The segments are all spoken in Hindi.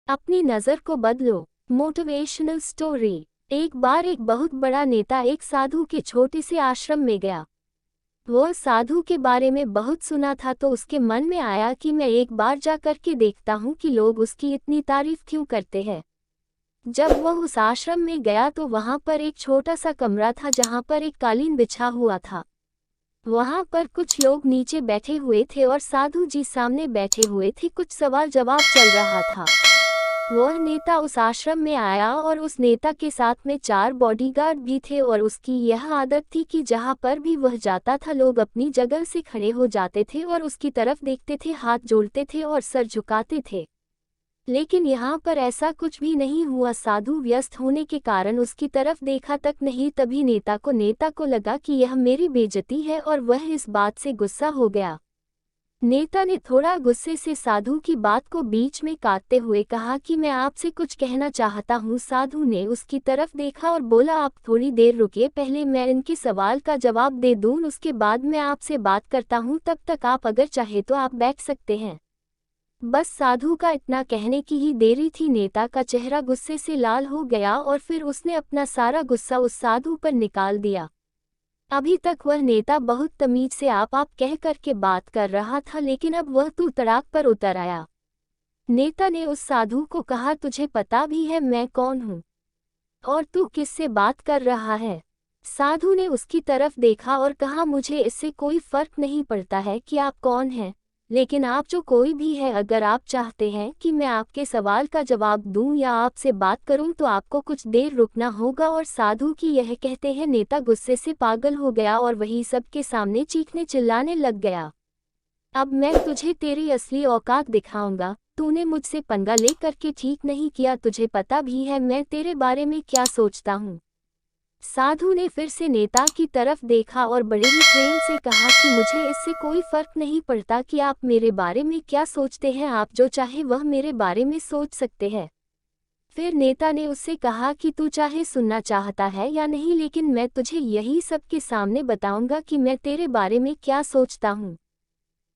अपनी नज़र को बदलो। Motivational story. एक बार एक बहुत बड़ा नेता एक साधु के छोटे से आश्रम में गया। वह साधु के बारे में बहुत सुना था तो उसके मन में आया कि मैं एक बार जा कर के देखता हूँ कि लोग उसकी इतनी तारीफ क्यों करते हैं। जब वह उस आश्रम में गया तो वहाँ पर एक छोटा सा कमरा था जहाँ पर एक कालीन बिछा हुआ था। वहाँ पर कुछ लोग नीचे बैठे हुए थे और साधु जी सामने बैठे हुए थे। कुछ सवाल जवाब चल रहा था। वह नेता उस आश्रम में आया और उस नेता के साथ में 4 बॉडीगार्ड भी थे और उसकी यह आदत थी कि जहाँ पर भी वह जाता था लोग अपनी जगह से खड़े हो जाते थे और उसकी तरफ देखते थे, हाथ जोड़ते थे और सर झुकाते थे। लेकिन यहाँ पर ऐसा कुछ भी नहीं हुआ। साधु व्यस्त होने के कारण उसकी तरफ देखा तक नहीं। तभी नेता को लगा कि यह मेरी बेइज्जती है और वह इस बात से गुस्सा हो गया। नेता ने थोड़ा गुस्से से साधु की बात को बीच में काटते हुए कहा कि मैं आपसे कुछ कहना चाहता हूँ। साधु ने उसकी तरफ देखा और बोला, आप थोड़ी देर रुकिए, पहले मैं इनके सवाल का जवाब दे दूँ, उसके बाद मैं आपसे बात करता हूँ। तब तक आप अगर चाहे तो आप बैठ सकते हैं। बस साधु का इतना कहने की ही देरी थी। नेता का चेहरा गुस्से से लाल हो गया और फिर उसने अपना सारा गुस्सा उस साधु पर निकाल दिया। अभी तक वह नेता बहुत तमीज से आप कह करके बात कर रहा था, लेकिन अब वह तू तड़ाक पर उतर आया। नेता ने उस साधु को कहा, तुझे पता भी है मैं कौन हूँ और तू किससे बात कर रहा है? साधु ने उसकी तरफ देखा और कहा, मुझे इससे कोई फर्क नहीं पड़ता है कि आप कौन हैं, लेकिन आप जो कोई भी है, अगर आप चाहते हैं कि मैं आपके सवाल का जवाब दूं या आपसे बात करूं तो आपको कुछ देर रुकना होगा। और साधु की यह कहते हैं नेता गुस्से से पागल हो गया और वही सबके सामने चीखने चिल्लाने लग गया। अब मैं तुझे तेरी असली औकात दिखाऊंगा। तूने मुझसे पंगा ले करके ठीक नहीं किया, तुझे पता भी है मैं तेरे बारे में क्या सोचता हूँ। साधु ने फिर से नेता की तरफ देखा और बड़े ही प्रेम से कहा कि मुझे इससे कोई फर्क नहीं पड़ता कि आप मेरे बारे में क्या सोचते हैं, आप जो चाहे वह मेरे बारे में सोच सकते हैं। फिर नेता ने उससे कहा कि तू चाहे सुनना चाहता है या नहीं, लेकिन मैं तुझे यही सबके सामने बताऊंगा कि मैं तेरे बारे में क्या सोचता हूँ।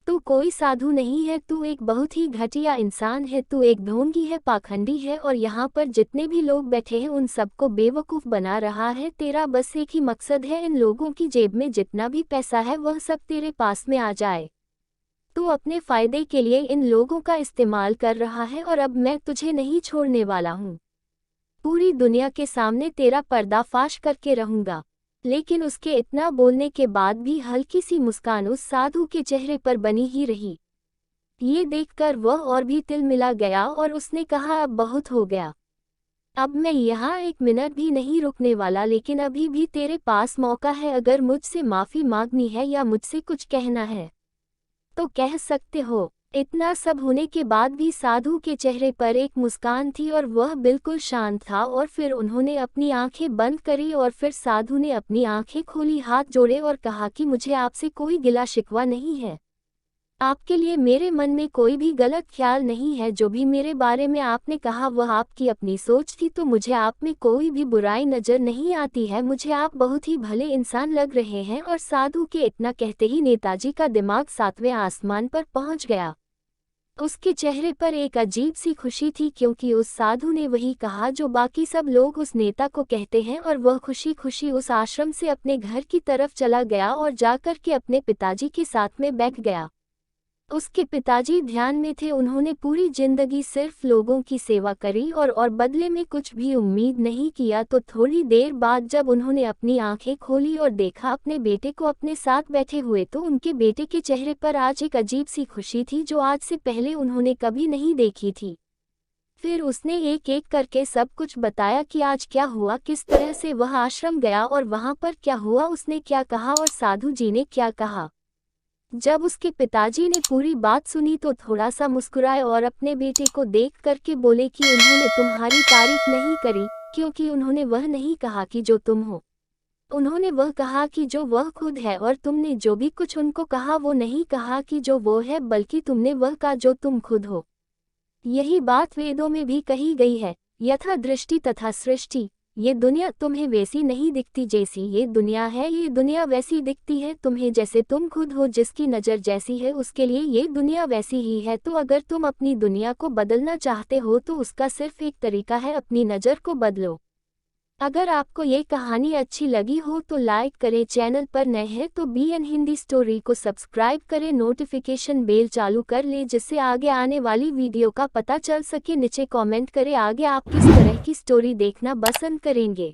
तू कोई साधु नहीं है, तू एक बहुत ही घटिया इंसान है, तू एक ढोंगी है, पाखंडी है और यहाँ पर जितने भी लोग बैठे हैं उन सबको बेवकूफ़ बना रहा है। तेरा बस एक ही मकसद है, इन लोगों की जेब में जितना भी पैसा है वह सब तेरे पास में आ जाए। तू अपने फ़ायदे के लिए इन लोगों का इस्तेमाल कर रहा है और अब मैं तुझे नहीं छोड़ने वाला हूँ। पूरी दुनिया के सामने तेरा पर्दाफाश करके रहूँगा। लेकिन उसके इतना बोलने के बाद भी हल्की सी मुस्कान उस साधु के चेहरे पर बनी ही रही। ये देखकर वह और भी तिलमिला गया और उसने कहा, अब बहुत हो गया, अब मैं यहाँ 1 मिनट भी नहीं रुकने वाला, लेकिन अभी भी तेरे पास मौका है। अगर मुझसे माफ़ी मांगनी है या मुझसे कुछ कहना है तो कह सकते हो। इतना सब होने के बाद भी साधु के चेहरे पर एक मुस्कान थी और वह बिल्कुल शांत था। और फिर उन्होंने अपनी आंखें बंद करी और फिर साधु ने अपनी आंखें खोली, हाथ जोड़े और कहा कि मुझे आपसे कोई गिला शिकवा नहीं है। आपके लिए मेरे मन में कोई भी गलत ख्याल नहीं है। जो भी मेरे बारे में आपने कहा वह आपकी अपनी सोच थी, तो मुझे आप में कोई भी बुराई नज़र नहीं आती है। मुझे आप बहुत ही भले इंसान लग रहे हैं। और साधु के इतना कहते ही नेताजी का दिमाग 7वें आसमान पर पहुंच गया। उसके चेहरे पर एक अजीब सी खुशी थी, क्योंकि उस साधु ने वही कहा जो बाकी सब लोग उस नेता को कहते हैं। और वह खुशी खुशी उस आश्रम से अपने घर की तरफ चला गया और जाकर के अपने पिताजी के साथ में बैठ गया। उसके पिताजी ध्यान में थे। उन्होंने पूरी जिंदगी सिर्फ लोगों की सेवा करी और बदले में कुछ भी उम्मीद नहीं किया। तो थोड़ी देर बाद जब उन्होंने अपनी आंखें खोली और देखा अपने बेटे को अपने साथ बैठे हुए, तो उनके बेटे के चेहरे पर आज एक अजीब सी खुशी थी जो आज से पहले उन्होंने कभी नहीं देखी थी। फिर उसने एक एक करके सब कुछ बताया कि आज क्या हुआ, किस तरह से वह आश्रम गया और वहां पर क्या हुआ, उसने क्या कहा और साधु जी ने क्या कहा। जब उसके पिताजी ने पूरी बात सुनी तो थोड़ा सा मुस्कुराए और अपने बेटे को देख करके बोले कि उन्होंने तुम्हारी तारीफ नहीं करी, क्योंकि उन्होंने वह नहीं कहा कि जो तुम हो, उन्होंने वह कहा कि जो वह खुद है। और तुमने जो भी कुछ उनको कहा वो नहीं कहा कि जो वो है, बल्कि तुमने वह कहा जो तुम खुद हो। यही बात वेदों में भी कही गई है, यथा दृष्टि तथा सृष्टि। ये दुनिया तुम्हें वैसी नहीं दिखती जैसी ये दुनिया है, ये दुनिया वैसी दिखती है तुम्हें जैसे तुम खुद हो। जिसकी नज़र जैसी है उसके लिए ये दुनिया वैसी ही है। तो अगर तुम अपनी दुनिया को बदलना चाहते हो तो उसका सिर्फ एक तरीका है, अपनी नज़र को बदलो। अगर आपको ये कहानी अच्छी लगी हो तो लाइक करें, चैनल पर नए हैं तो BN हिंदी स्टोरी को सब्सक्राइब करें, नोटिफिकेशन बेल चालू कर लें जिससे आगे आने वाली वीडियो का पता चल सके। नीचे कमेंट करें आगे आप किस तरह की स्टोरी देखना पसंद करेंगे।